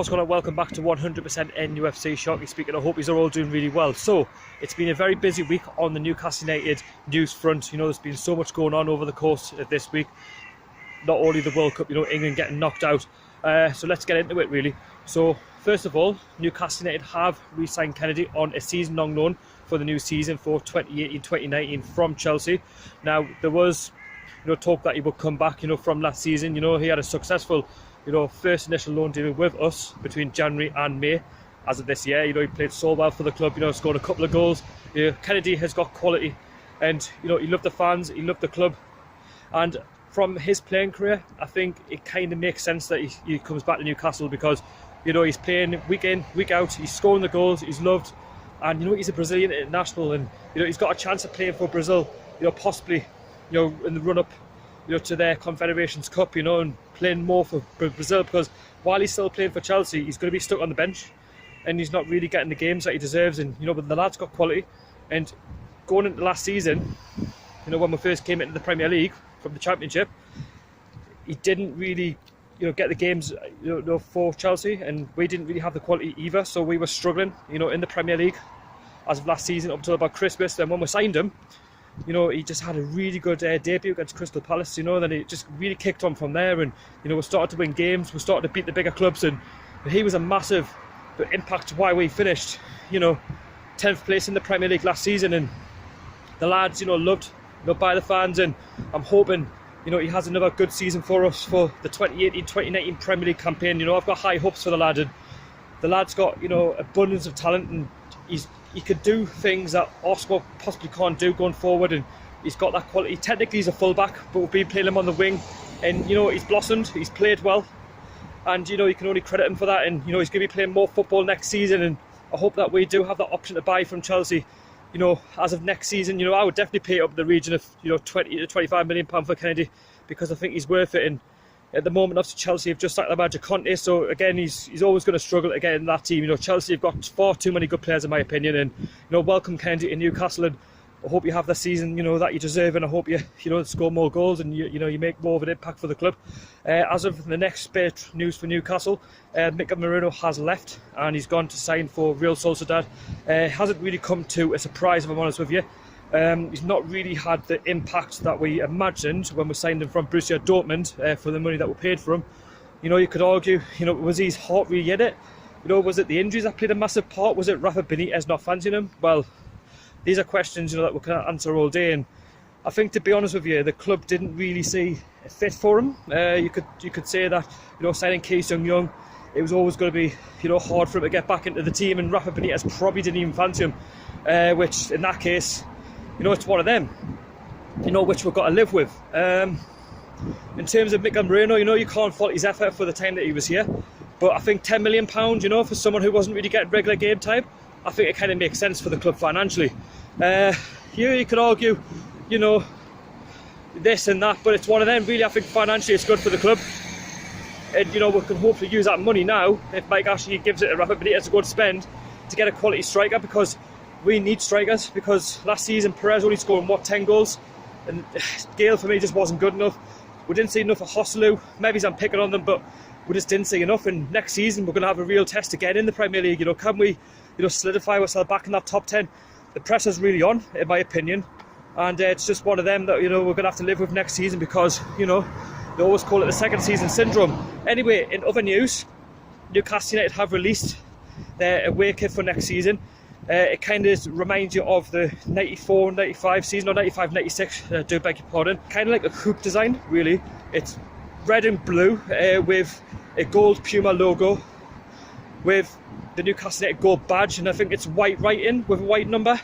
What's going on? Welcome back to 100% NUFC. Sharky speaking. I hope you're all doing really well. So, it's been a very busy week on the Newcastle United news front. You know, there's been so much going on over the course of this week. Not only the World Cup, you know, England getting knocked out. So let's get into it really. So, first of all, Newcastle United have re-signed Kenedy on a season-long loan for the new season for 2018-2019 from Chelsea. Now, there was, you know, talk that he would come back, you know, from last season. You know, he had a successful, you know, first initial loan deal with us between January and May as of this year. You know, he played so well for the club, you know, scored a couple of goals. You know, Kenedy has got quality and, you know, he loved the fans, he loved the club. And from his playing career, I think it kind of makes sense that he comes back to Newcastle because, you know, he's playing week in, week out, he's scoring the goals, he's loved. And, you know, he's a Brazilian international and, you know, he's got a chance of playing for Brazil, you know, possibly, you know, in the run-up, you know, to their Confederations Cup, you know, and playing more for Brazil, because while he's still playing for Chelsea, he's going to be stuck on the bench and he's not really getting the games that he deserves. And, you know, but the lad's got quality. And going into last season, you know, when we first came into the Premier League from the Championship, he didn't really, you know, get the games, you know, for Chelsea, and we didn't really have the quality either, so we were struggling, you know, in the Premier League as of last season up until about Christmas. Then when we signed him, you know, he just had a really good debut against Crystal Palace, you know, then it just really kicked on from there, and, you know, we started to win games, we started to beat the bigger clubs, and he was a massive impact to why we finished, you know, 10th place in the Premier League last season. And the lads, you know, loved, you know, by the fans, and I'm hoping, you know, he has another good season for us for the 2018-2019 Premier League campaign. You know, I've got high hopes for the lad, and the lad's got, you know, abundance of talent, and he could do things that Oscar possibly can't do going forward, and he's got that quality. Technically he's a full-back, but we've been playing him on the wing, and, you know, he's blossomed, he's played well, and, you know, you can only credit him for that. And, you know, he's going to be playing more football next season, and I hope that we do have that option to buy from Chelsea, you know, as of next season. You know, I would definitely pay up the region of, you know, 20 to 25 million pound for Kenedy, because I think he's worth it. And at the moment, obviously, Chelsea have just sacked the manager Conte, so again, he's always going to struggle to get in that team. You know, Chelsea have got far too many good players, in my opinion. And, you know, welcome Kenedy to Newcastle, and I hope you have the season, you know, that you deserve, and I hope you know, score more goals, and you know, you make more of an impact for the club. As of the next bit of news for Newcastle, Mikel Merino has left and he's gone to sign for Real Sociedad. Hasn't really come to a surprise, if I'm honest with you. He's not really had the impact that we imagined when we signed him from Borussia Dortmund for the money that we paid for him. You know, you could argue, you know, was his heart really in it? You know, was it the injuries that played a massive part? Was it Rafa Benitez not fancying him? Well, these are questions, you know, that we can answer all day, and I think, to be honest with you, the club didn't really see a fit for him. You could say that, you know, signing Ki Sung-young, it was always going to be, you know, hard for him to get back into the team, and Rafa Benitez probably didn't even fancy him, which in that case, you know, it's one of them, you know, which we've got to live with. In terms of Mikel Merino, you know, you can't fault his effort for the time that he was here, but I think £10 million, you know, for someone who wasn't really getting regular game time, I think it kind of makes sense for the club financially. You could argue, you know, this and that, but it's one of them. Really, I think financially it's good for the club, and, you know, we can hopefully use that money now, if Mike Ashley gives it to Rafa Benitez to go and spend, to get a quality striker, because we need strikers. Because last season Perez only scored 10 goals, and Gale for me just wasn't good enough. We didn't see enough of Joselu. Maybe I'm picking on them, but we just didn't see enough. And next season we're going to have a real test to get in the Premier League. You know, can we, you know, solidify ourselves back in that top 10? The pressure's really on, in my opinion, and it's just one of them that, you know, we're going to have to live with next season, because, you know, they always call it the second season syndrome. Anyway, in other news, Newcastle United have released their away kit for next season. It kind of reminds you of the 94-95 season, or 95-96, do beg your pardon. Kind of like a hoop design, really. It's red and blue with a gold Puma logo, with the Newcastle United gold badge, and I think it's white writing with a white number.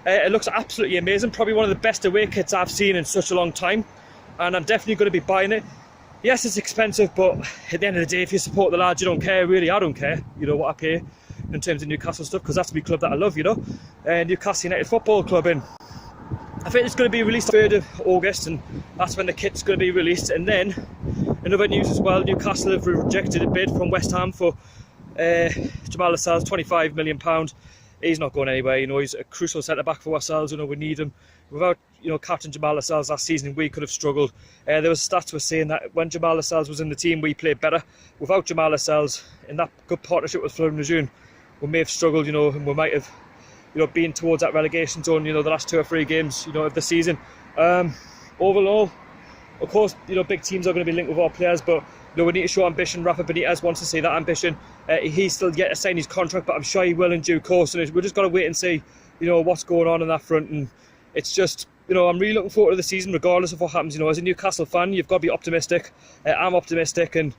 It looks absolutely amazing, probably one of the best away kits I've seen in such a long time, and I'm definitely going to be buying it. Yes, it's expensive, but at the end of the day, if you support the lads, you don't care, really. I don't care, you know, what I pay in terms of Newcastle stuff, because that's the club that I love, you know, Newcastle United Football Club. And I think it's going to be released 3rd of August, and that's when the kit's going to be released. And then, in other news as well, Newcastle have rejected a bid from West Ham for Jamal Lascelles, £25 million. he's not going anywhere. You know, he's a crucial centre back for ourselves. You know, we need him. Without, you know, captain Jamal Lascelles last season, we could have struggled. There was stats were saying that when Jamal Lascelles was in the team, we played better. Without Jamal Lascelles, in that good partnership with Florian Lejeune, we may have struggled. You know, and we might have, you know, been towards that relegation zone. You know, the last 2 or 3 games, you know, of the season. Overall, of course, you know, big teams are going to be linked with our players, but you know, we need to show ambition. Rafa Benitez wants to see that ambition. He's still yet to sign his contract, but I'm sure he will in due course. And we're just got to wait and see, you know, what's going on that front. And it's just, you know, I'm really looking forward to the season, regardless of what happens. You know, as a Newcastle fan, you've got to be optimistic. I'm optimistic, and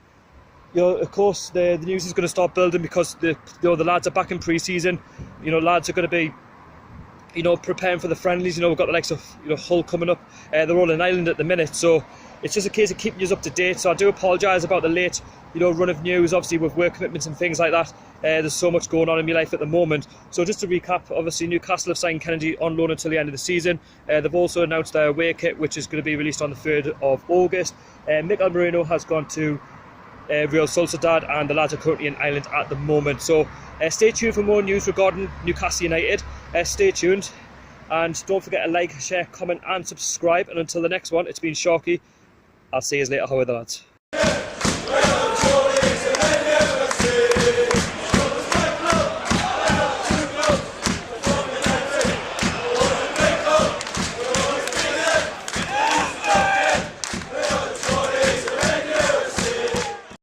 you know, of course, the news is going to start building because the lads are back in pre-season. You know, lads are going to be, you know, preparing for the friendlies. You know, we've got the likes of, you know, Hull coming up. They're all in Ireland at the minute, so it's just a case of keeping you up to date. So I do apologise about the late, you know, run of news. Obviously, with work commitments and things like that, there's so much going on in my life at the moment. So just to recap, obviously Newcastle have signed Kenedy on loan until the end of the season. They've also announced their away kit, which is going to be released on the 3rd of August. Mikel Merino has gone to Real Sociedad, and the lads are currently in Ireland at the moment. So stay tuned for more news regarding Newcastle United. Stay tuned, and don't forget to like, share, comment and subscribe. And until the next one, it's been Sharky. I'll see you later. How are the lads?